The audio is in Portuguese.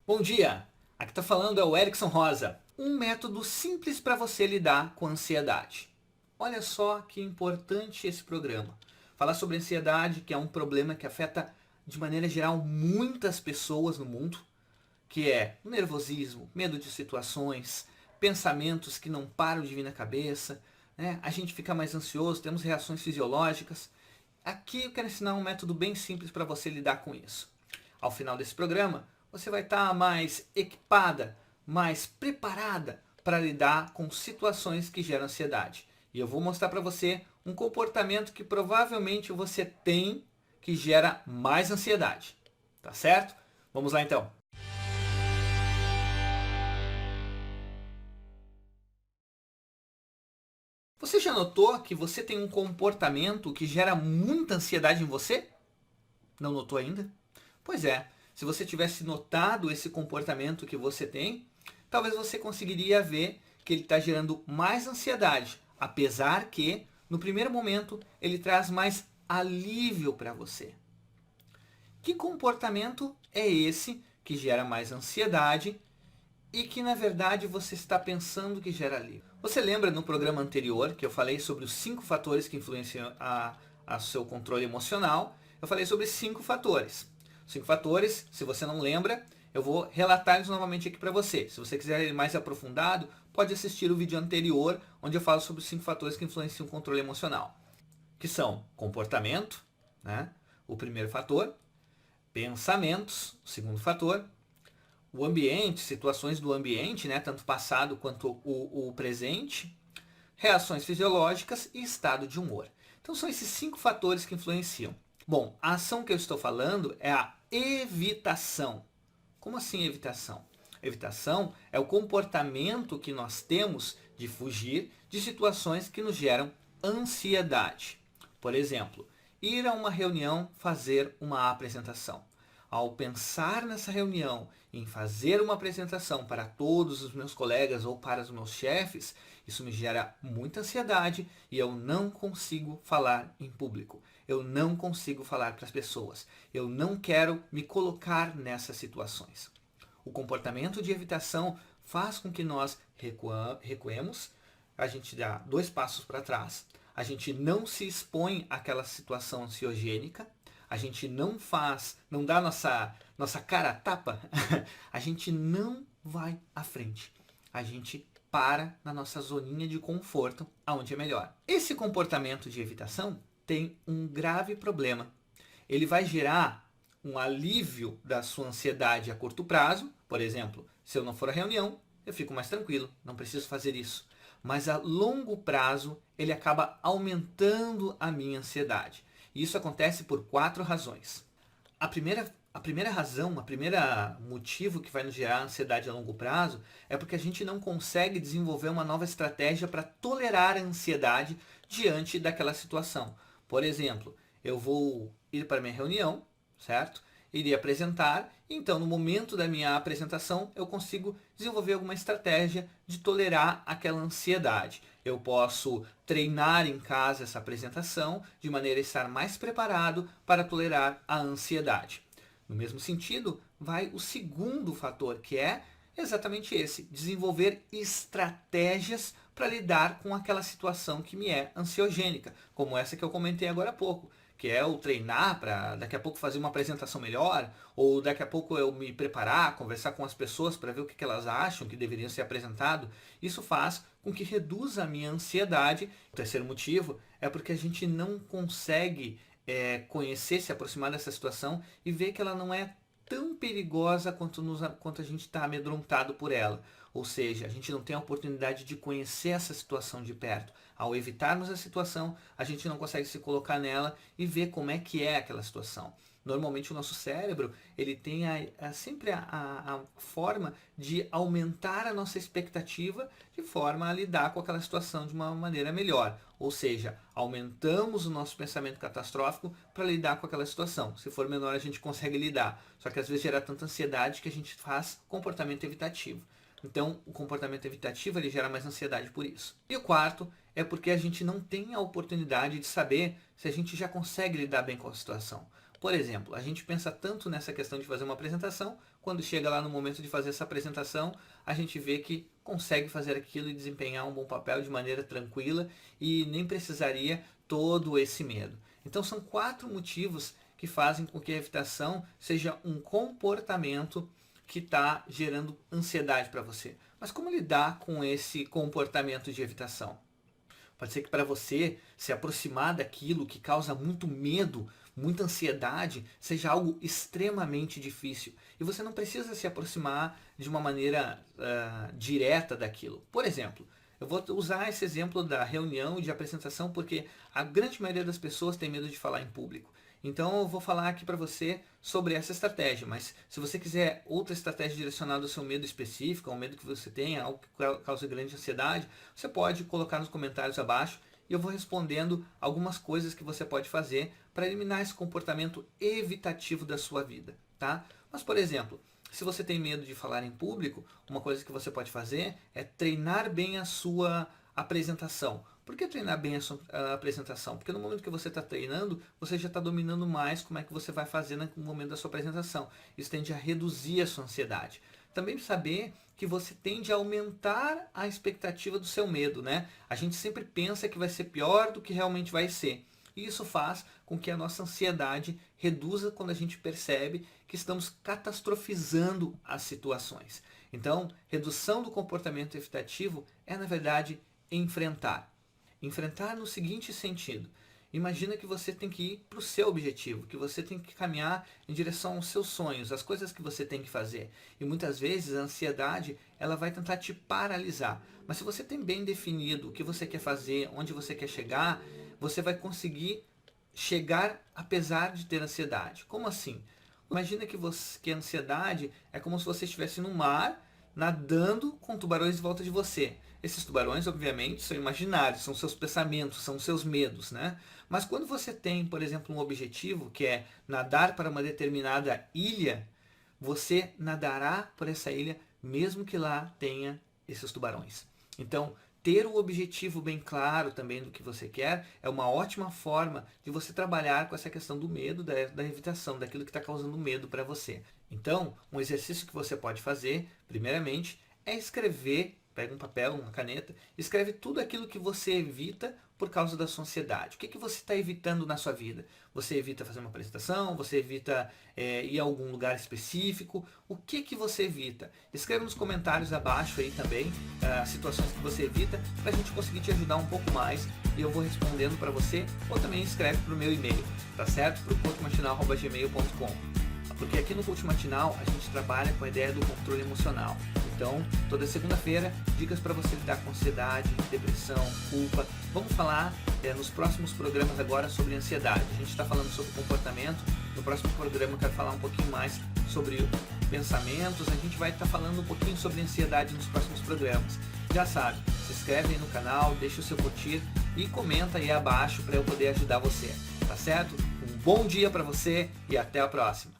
Bom dia! Aqui está falando é o Erickson Rosa. Um método simples para você lidar com a ansiedade. Olha só que importante esse programa. Falar sobre ansiedade, que é um problema que afeta de maneira geral muitas pessoas no mundo, que é o nervosismo, medo de situações, pensamentos que não param de vir na cabeça, né? A gente fica mais ansioso, temos reações fisiológicas. Aqui eu quero ensinar um método bem simples para você lidar com isso. Ao final desse programa, você vai estar mais equipada, mais preparada para lidar com situações que geram ansiedade. E eu vou mostrar para você um comportamento que provavelmente você tem que gera mais ansiedade. Tá certo? Vamos lá então. Você já notou que você tem um comportamento que gera muita ansiedade em você? Não notou ainda? Pois é, se você tivesse notado esse comportamento que você tem, talvez você conseguiria ver que ele está gerando mais ansiedade, apesar que, no primeiro momento, ele traz mais alívio para você. Que comportamento é esse que gera mais ansiedade e que, na verdade, você está pensando que gera alívio? Você lembra no programa anterior que eu falei sobre os 5 fatores que influenciam a seu controle emocional? Eu falei sobre 5 fatores. 5 fatores, se você não lembra, eu vou relatar eles novamente aqui para você. Se você quiser ir mais aprofundado, pode assistir o vídeo anterior, onde eu falo sobre os 5 fatores que influenciam o controle emocional. Que são comportamento, né? O primeiro fator, pensamentos, o segundo fator, o ambiente, situações do ambiente, né? Tanto passado quanto o presente, reações fisiológicas e estado de humor. Então são esses 5 fatores que influenciam. Bom, a ação que eu estou falando é a evitação. Como assim evitação? Evitação é o comportamento que nós temos de fugir de situações que nos geram ansiedade. Por exemplo, ir a uma reunião fazer uma apresentação. Ao pensar nessa reunião, em fazer uma apresentação para todos os meus colegas ou para os meus chefes, isso me gera muita ansiedade e eu não consigo falar em público. Eu não consigo falar para as pessoas. Eu não quero me colocar nessas situações. O comportamento de evitação faz com que nós recuemos, a gente dá 2 passos para trás, a gente não se expõe àquela situação ansiogênica, a gente não dá nossa cara a tapa, a gente não vai à frente. A gente para na nossa zoninha de conforto, aonde é melhor. Esse comportamento de evitação tem um grave problema. Ele vai gerar um alívio da sua ansiedade a curto prazo. Por exemplo, se eu não for à reunião, eu fico mais tranquilo, não preciso fazer isso. Mas a longo prazo, ele acaba aumentando a minha ansiedade. E isso acontece por 4 razões. A primeira razão, o primeiro motivo que vai nos gerar ansiedade a longo prazo é porque a gente não consegue desenvolver uma nova estratégia para tolerar a ansiedade diante daquela situação. Por exemplo, eu vou ir para a minha reunião, certo? Iria apresentar, então no momento da minha apresentação eu consigo desenvolver alguma estratégia de tolerar aquela ansiedade. Eu posso treinar em casa essa apresentação de maneira a estar mais preparado para tolerar a ansiedade. No mesmo sentido, vai o segundo fator, que é exatamente esse, desenvolver estratégias para lidar com aquela situação que me é ansiogênica, como essa que eu comentei agora há pouco, que é o treinar para daqui a pouco fazer uma apresentação melhor, ou daqui a pouco eu me preparar, conversar com as pessoas para ver o que elas acham que deveriam ser apresentado. Isso faz com que reduza a minha ansiedade. O terceiro motivo é porque a gente não consegue conhecer, se aproximar dessa situação e ver que ela não é tão perigosa quanto a gente está amedrontado por ela. Ou seja, a gente não tem a oportunidade de conhecer essa situação de perto. Ao evitarmos a situação, a gente não consegue se colocar nela e ver como é que é aquela situação. Normalmente o nosso cérebro ele tem sempre a forma de aumentar a nossa expectativa de forma a lidar com aquela situação de uma maneira melhor. Ou seja, aumentamos o nosso pensamento catastrófico para lidar com aquela situação. Se for menor, a gente consegue lidar. Só que às vezes gera tanta ansiedade que a gente faz comportamento evitativo. Então, o comportamento evitativo ele gera mais ansiedade por isso. E o quarto é porque a gente não tem a oportunidade de saber se a gente já consegue lidar bem com a situação. Por exemplo, a gente pensa tanto nessa questão de fazer uma apresentação quando chega lá no momento de fazer essa apresentação, a gente vê que consegue fazer aquilo e desempenhar um bom papel de maneira tranquila e nem precisaria todo esse medo. Então são 4 motivos que fazem com que a evitação seja um comportamento que está gerando ansiedade para você. Mas como lidar com esse comportamento de evitação? Pode ser que para você se aproximar daquilo que causa muito medo, muita ansiedade, seja algo extremamente difícil. E você não precisa se aproximar de uma maneira direta daquilo. Por exemplo, eu vou usar esse exemplo da reunião e de apresentação porque a grande maioria das pessoas tem medo de falar em público. Então eu vou falar aqui para você sobre essa estratégia, mas se você quiser outra estratégia direcionada ao seu medo específico, ao medo que você tenha, algo que causa grande ansiedade, você pode colocar nos comentários abaixo e eu vou respondendo algumas coisas que você pode fazer para eliminar esse comportamento evitativo da sua vida, tá? Mas, por exemplo, se você tem medo de falar em público, uma coisa que você pode fazer é treinar bem a sua apresentação. Por que treinar bem a sua apresentação? Porque no momento que você está treinando, você já está dominando mais como é que você vai fazer no momento da sua apresentação. Isso tende a reduzir a sua ansiedade. Também saber que você tende a aumentar a expectativa do seu medo, né? A gente sempre pensa que vai ser pior do que realmente vai ser. E isso faz com que a nossa ansiedade reduza quando a gente percebe que estamos catastrofizando as situações. Então, redução do comportamento evitativo é, na verdade, enfrentar. Enfrentar no seguinte sentido. Imagina que você tem que ir para o seu objetivo, que você tem que caminhar em direção aos seus sonhos, às coisas que você tem que fazer. E muitas vezes a ansiedade ela vai tentar te paralisar. Mas se você tem bem definido o que você quer fazer, onde você quer chegar, você vai conseguir chegar apesar de ter ansiedade. Como assim? Imagina que a ansiedade é como se você estivesse no mar, nadando com tubarões em volta de você. Esses tubarões, obviamente, são imaginários, são seus pensamentos, são seus medos, né? Mas quando você tem, por exemplo, um objetivo, que é nadar para uma determinada ilha, você nadará por essa ilha, mesmo que lá tenha esses tubarões. Então, ter o objetivo bem claro também do que você quer é uma ótima forma de você trabalhar com essa questão do medo, da evitação, daquilo que está causando medo para você. Então, um exercício que você pode fazer, primeiramente, é escrever. Pega um papel, uma caneta, escreve tudo aquilo que você evita por causa da sua ansiedade. O que você está evitando na sua vida? Você evita fazer uma apresentação? Você evita ir a algum lugar específico? O que você evita? Escreve nos comentários abaixo aí também as situações que você evita para a gente conseguir te ajudar um pouco mais e eu vou respondendo para você ou também escreve para o meu e-mail, tá certo? Para o coachmatinal@gmail.com. Porque aqui no Coach Matinal a gente trabalha com a ideia do controle emocional. Então, toda segunda-feira, dicas para você lidar com ansiedade, depressão, culpa. Vamos falar nos próximos programas agora sobre ansiedade. A gente está falando sobre comportamento. No próximo programa eu quero falar um pouquinho mais sobre pensamentos. A gente vai estar falando um pouquinho sobre ansiedade nos próximos programas. Já sabe, se inscreve aí no canal, deixa o seu curtir e comenta aí abaixo para eu poder ajudar você. Tá certo? Um bom dia para você e até a próxima.